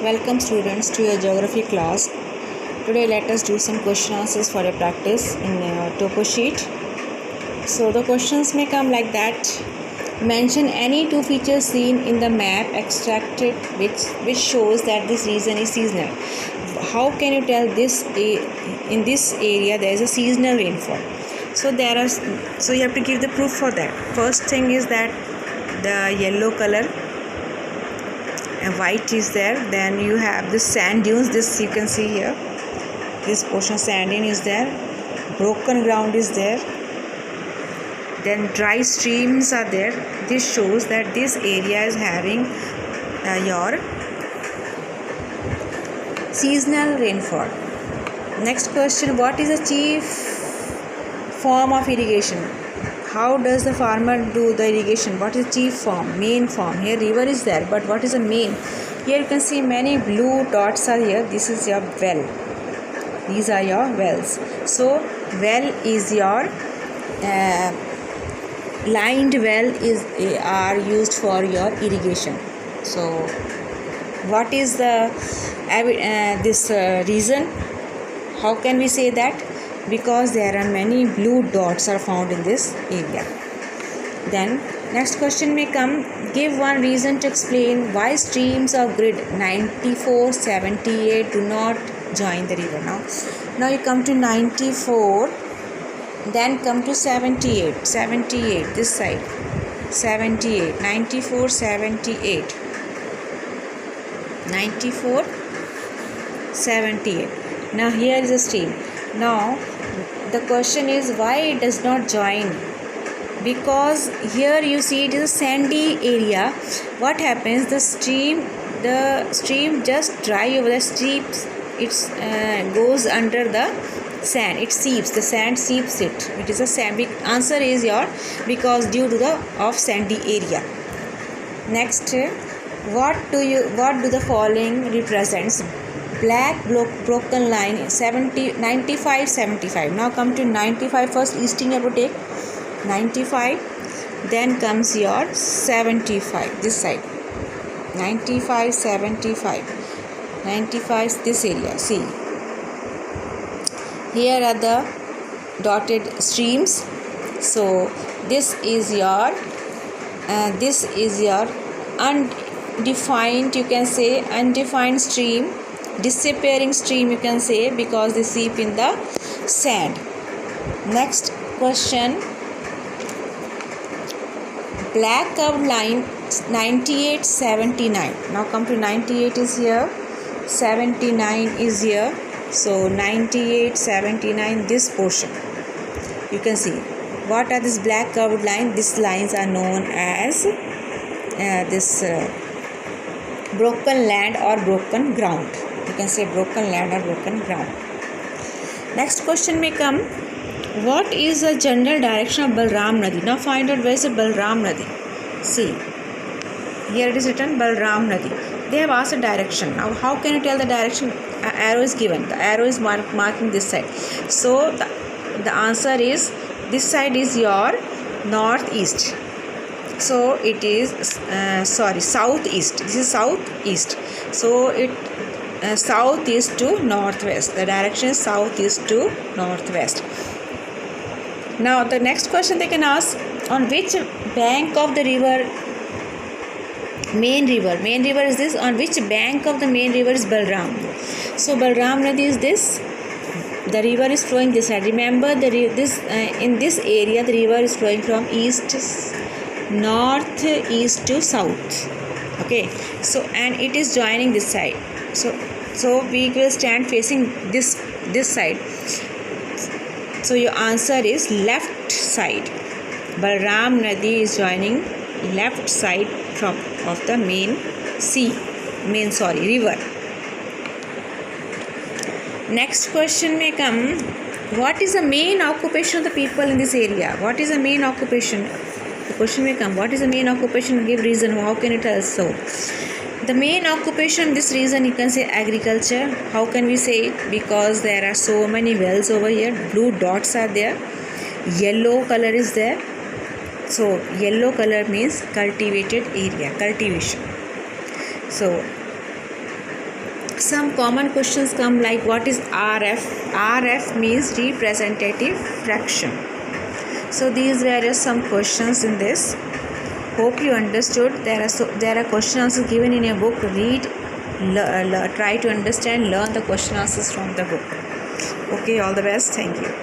Welcome students to your geography class. Today let us do some question answers for a practice in a topo sheet. So the questions may come like that. Mention any two features seen in the map extracted which shows that this region is seasonal. How can you tell this in this area there is a seasonal rainfall? So you have to give the proof for that. First thing is that the yellow color and white is there. Then you have the sand dunes. This you can see here. This portion of sand dune is there. Broken ground is there. Then dry streams are there. This shows that this area is having your seasonal rainfall. Next question: what is the chief form of irrigation? How does the farmer do the irrigation? What is the chief form, main form? Here river is there, but what is the main? Here you can see many blue dots are here. This is your well. These are your wells. So well is your lined well are used for your irrigation. So what is the reason? How can we say that? Because there are many blue dots are found in this area. Then next question may come: give one reason to explain why streams of grid 94, 78 do not join the river. Now you come to 94, then come to 78, this side, 78, 94, 78, 94, 78. Now here is a stream. Now the question is why it does not join? Because here you see it is a sandy area. What happens? The stream just dry over the steeps. It goes under the sand. It seeps. The sand seeps it. It is a sand. Answer is your because due to the sandy area. Next, what do the following represents? Black broken line 95 75. Now come to 95 first. Easting you have to take 95, then comes your 75 this side, 95 75, 95 this area. See, here are the dotted streams. So this is your undefined, you can say undefined stream, disappearing stream you can say, because they seep in the sand. Next question: black curved line 98 79. Now come to 98 is here, 79 is here. So 98 79 this portion you can see. What are this black curved line? These lines are known as broken land or broken ground. You can say broken land or broken ground. Next question may come: what is the general direction of Balram Nadi? Now find out where is the Balram Nadi. See, here it is written Balram Nadi. They have asked a direction. Now how can you tell the direction? Arrow is given. The arrow is marking this side. So the answer is this side is your northeast. So it is southeast. This is southeast. So it southeast to northwest. The direction is southeast to northwest. Now the next question they can ask: on which bank of the river, main river is this? On which bank of the main river is Balram? So Balram Nadi is this. The river is flowing this side. Remember in this area the river is flowing from north east to south. Okay. So and it is joining this side. So we will stand facing this side. So your answer is left side. Balram Nadi is joining left side of the main river. Next question may come: what is the main occupation of the people in this area? What is the main occupation? The question may come: what is the main occupation? Give reason. How can you tell so? The main occupation in this region you can say agriculture. How can we say it? Because there are so many wells over here. Blue dots are there. Yellow color is there. So yellow color means cultivated area, cultivation. So some common questions come like what is RF? RF means representative fraction. So these were just some questions in this. Hope you understood. There are question answers given in a book. Read, try to understand, learn the question answers from the book. Okay, all the best. Thank you.